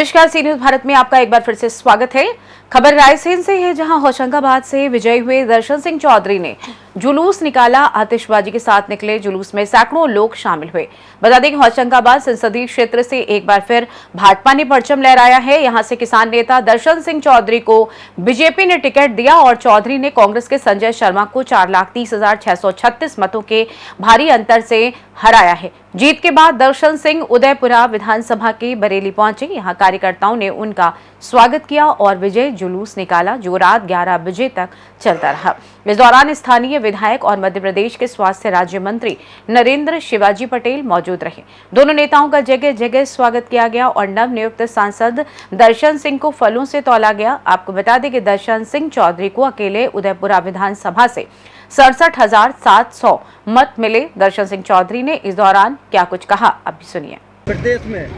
नमस्कार, सी न्यूज भारत में आपका एक बार फिर से स्वागत है। खबर रायसेन से है, जहां होशंगाबाद से विजयी हुए दर्शन सिंह चौधरी ने जुलूस निकाला। आतिशबाजी के साथ निकले जुलूस में सैकड़ों लोग शामिल हुए। बता दें कि होशंगाबाद संसदीय क्षेत्र से एक बार फिर भाजपा ने परचम लहराया है। यहां से किसान नेता दर्शन सिंह चौधरी को बीजेपी ने टिकट दिया और चौधरी ने कांग्रेस के संजय शर्मा को 4,30,636 मतों के भारी अंतर से हराया है। जीत के बाद दर्शन सिंह उदयपुरा विधानसभा के बरेली पहुंचे। यहां कार्यकर्ताओं ने उनका स्वागत किया और विजय जुलूस निकाला, जो रात 11 बजे तक चलता रहा। इस दौरान स्थानीय विधायक और मध्य प्रदेश के स्वास्थ्य राज्य मंत्री नरेंद्र शिवाजी पटेल मौजूद रहे। दोनों नेताओं का जगह जगह स्वागत किया गया और नवनियुक्त सांसद दर्शन सिंह को फलों से तौला गया। आपको बता दें कि दर्शन सिंह चौधरी को अकेले उदयपुरा विधानसभा से 67,700 मत मिले। दर्शन सिंह चौधरी ने इस दौरान क्या कुछ कहा, अब भी सुनिए। प्रदेश में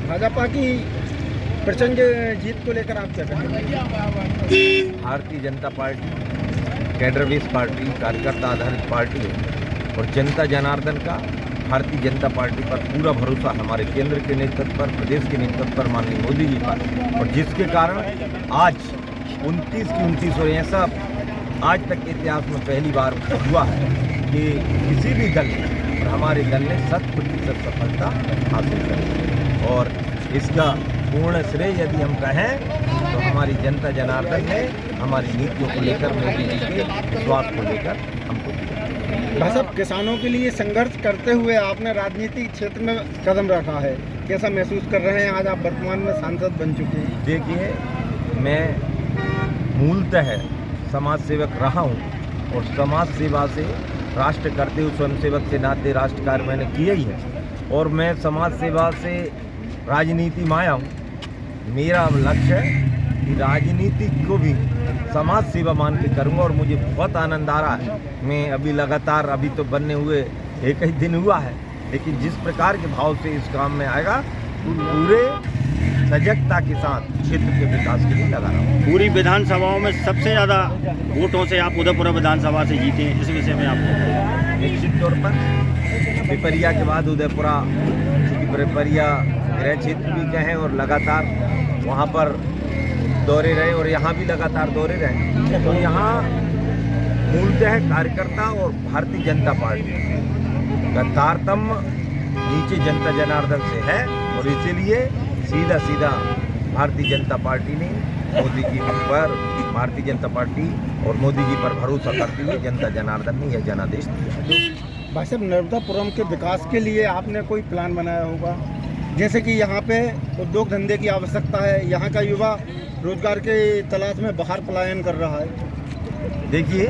भाजपा की प्रचंड जीत को लेकर आप क्या कहेंगे? Bharatiya Janata party cadre base party, कार्यकर्ता आधारित पार्टी है और जनता जनार्दन का भारतीय जनता पार्टी पर पूरा भरोसा हमारे केंद्र के नेतृत्व पर, प्रदेश के नेतृत्व पर, माननीय मोदी जी पर, और जिसके कारण आज 29 की 29 और ऐसा आज तक के इतिहास में पहली बार हुआ है कि किसी भी दल ने और हमारे दल ने 100% सफलता हासिल करी। और इसका पूर्ण श्रेय यदि हम कहें तो हमारी जनता जनार्दन ने हमारी नीतियों को लेकर, मोदी जी के विश्वास को लेकर हमको दिया। भाई साहब, किसानों के लिए संघर्ष करते हुए आपने राजनीतिक क्षेत्र में कदम रखा है, कैसा महसूस कर रहे हैं? आज आप वर्तमान में सांसद बन चुके हैं। देखिए, मैं मूलतः समाज सेवक रहा हूँ और समाज सेवा से राष्ट्र करते हुए स्वयं सेवक के नाते राष्ट्र कार्य मैंने किया ही है और मैं समाज सेवा से राजनीति में आया हूँ। मेरा लक्ष्य है कि राजनीति को भी समाज सेवा मान के करूँगा और मुझे बहुत आनंद आ रहा है। मैं अभी लगातार, अभी तो बनने हुए एक ही दिन हुआ है, लेकिन जिस प्रकार के भाव से इस काम में आएगा पूरे सजगता के साथ क्षेत्र के विकास के लिए लगा रहा हूँ। पूरी विधानसभाओं में सबसे ज़्यादा वोटों से आप उदयपुरा विधानसभा से जीते हैं, इस विषय में आप निश्चित तौर पर पिपरिया के बाद उदयपुरा, क्योंकि पिपरिया गृह क्षेत्र भी कहें और लगातार वहाँ पर दौरे रहे और यहाँ भी लगातार दौरे रहे, तो यहाँ मूलतः कार्यकर्ता और भारतीय जनता पार्टी का तारतम्य नीचे जनता जनार्दन से है और इसीलिए सीधा सीधा भारतीय जनता पार्टी ने मोदी जी पर, भारतीय जनता पार्टी और मोदी जी पर भरोसा करते हुए जनता जनार्दन ने यह जनादेश दिया। भाई साहब, नर्मदापुरम के विकास के लिए आपने कोई प्लान बनाया होगा, जैसे कि यहाँ पे उद्योग धंधे की आवश्यकता है, यहाँ का युवा रोजगार के तलाश में बाहर पलायन कर रहा है। देखिए,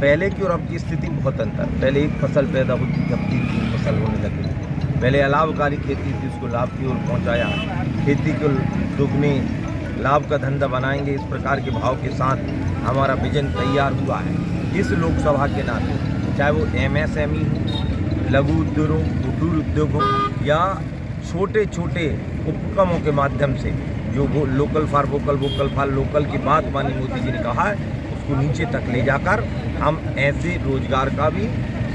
पहले की और अब की स्थिति बहुत अंतर। पहले एक फसल पैदा होती थी, अब 3 फसल होने लगी। पहले अलाभकारी खेती थी, उसको लाभ की ओर पहुँचाया। खेती को दुगने लाभ का धंधा बनाएंगे, इस प्रकार के भाव के साथ हमारा विजन तैयार हुआ है। इस लोकसभा के नाते, चाहे वो MSME हो, लघु उद्योग हो, कुटीर उद्योग हो या छोटे छोटे उपक्रमों के माध्यम से जो वो local for vocal, vocal for local की बात माननीय मोदी जी ने कहा है, उसको नीचे तक ले जाकर हम ऐसे रोजगार का भी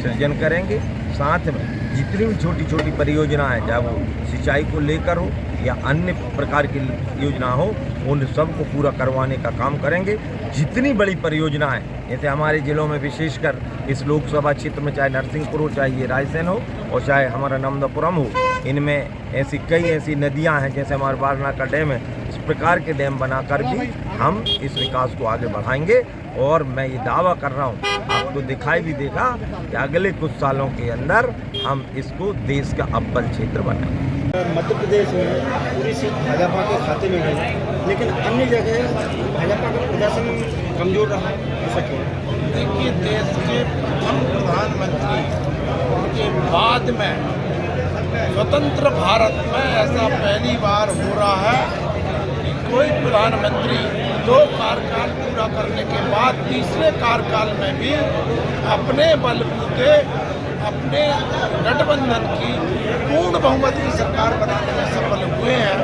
सृजन करेंगे। साथ में जितनी भी छोटी छोटी परियोजना है, चाहे वो सिंचाई को लेकर हो या अन्य प्रकार की योजना हो, उन सबको पूरा करवाने का काम करेंगे। जितनी बड़ी परियोजना है, जैसे हमारे ज़िलों में विशेषकर इस लोकसभा क्षेत्र में, चाहे नरसिंहपुर हो, चाहे ये रायसेन हो और चाहे हमारा नर्मदापुरम हो, इनमें ऐसी कई ऐसी नदियां हैं, जैसे हमारे वारणा का डैम है। इस प्रकार के डैम बनाकर भी हम इस विकास को आगे बढ़ाएंगे और मैं ये दावा कर रहा हूँ, आपको दिखाई भी देगा कि अगले कुछ सालों के अंदर हम इसको देश का अव्वल क्षेत्र बनाएंगे। मध्य प्रदेश में पूरी सीट भाजपा के खाते में है, लेकिन अन्य जगह भाजपा का प्रदर्शन कमजोर रहा है। देखिए, देश के प्रथम प्रधानमंत्री के बाद में स्वतंत्र भारत में ऐसा पहली बार हो रहा है कि कोई प्रधानमंत्री 2 कार्यकाल पूरा करने के बाद तीसरे कार्यकाल में भी अपने बलबूते अपने गठबंधन की पूर्ण बहुमत की सरकार बनाने में सफल हुए हैं।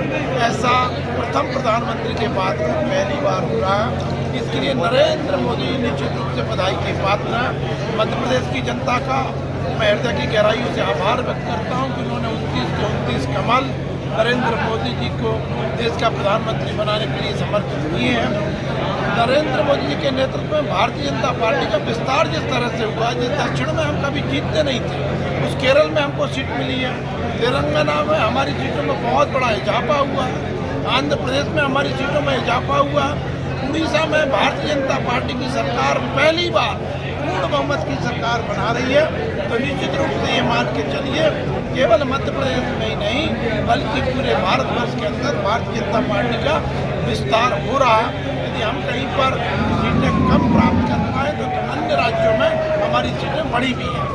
ऐसा प्रथम प्रधानमंत्री के बाद पहली बार हो रहा है। इसके लिए नरेंद्र मोदी निश्चित रूप से बधाई के पात्र हैं। मध्य प्रदेश की जनता का मैं हृदय की गहराइयों से आभार व्यक्त करता हूँ कि उन्होंने 29 के 29 कमल नरेंद्र मोदी जी को देश का प्रधानमंत्री बनाने के लिए समर्पित किए हैं। नरेंद्र मोदी जी के नेतृत्व में भारतीय जनता पार्टी का विस्तार जिस तरह से हुआ, जिस दक्षिण में हम कभी जीतते नहीं थे, उस केरल में हमको सीट मिली है, तेलंगाना में हमारी सीटों में बहुत बड़ा इजाफा हुआ, आंध्र प्रदेश में हमारी सीटों में इजाफा हुआ, उड़ीसा में भारतीय जनता पार्टी की सरकार पहली बार पूर्ण बहुमत की सरकार बना रही है। तो निश्चित रूप से ये मान के चलिए, केवल मध्य प्रदेश में ही नहीं बल्कि पूरे भारतवर्ष के अंदर भारतीय जनता पार्टी का विस्तार हो रहा है। यदि हम कहीं पर सीटें कम प्राप्त कर पाए तो अन्य राज्यों में हमारी सीटें बढ़ी भी हैं।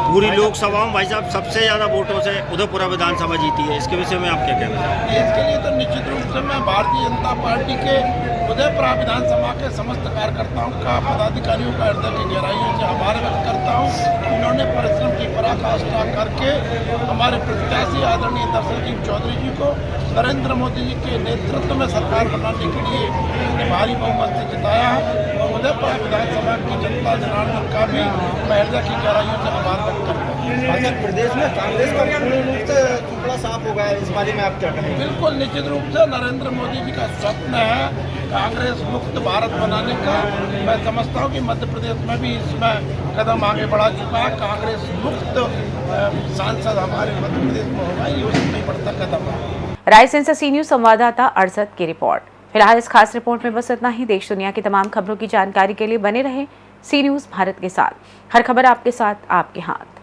पूरी लोकसभा में भाई साहब सबसे ज़्यादा वोटों से उदयपुरा विधानसभा जीती है, इसके विषय में आप क्या कहना चाहेंगे? इसके लिए तो निश्चित रूप से मैं भारतीय जनता पार्टी के उदयपुरा विधानसभा के समस्त कार्यकर्ताओं का, पदाधिकारियों का हृदय की गहराइयों से आभार व्यक्त करता हूँ। इन्होंने परिश्रम की पराकाष्ठा करके हमारे प्रत्याशी आदरणीय दर्शन सिंह चौधरी जी को नरेंद्र मोदी जी के नेतृत्व में सरकार बनाने के लिए इतने भारी बहुमत से जिताया है। और उदयपुरा विधानसभा की जनता जनार्दन का भी मैं हृदय की गहराइयों से आभार व्यक्त करता हूँ। अच्छा, प्रदेश में कांग्रेस का पूर्ण रूप से टुकड़ा साफ हो गया है, इस बारे में आप क्या कहेंगे? बिल्कुल निश्चित रूप से नरेंद्र मोदी जी का स्वप्न है कांग्रेस मुक्त भारत बनाने का। मैं समझता हूँ कि मध्य प्रदेश में भी इसमें कदम आगे बढ़ा चुका है। कांग्रेस मुक्त सांसद हमारे मध्य प्रदेश में होगा, ये उसमें बढ़ता कदम है। रायसेन से सी न्यूज संवाददाता अरशद की रिपोर्ट। फिलहाल इस खास रिपोर्ट में बस इतना ही। देश दुनिया की तमाम खबरों की जानकारी के लिए बने रहे सी न्यूज भारत के साथ। हर खबर आपके साथ, आपके हाथ।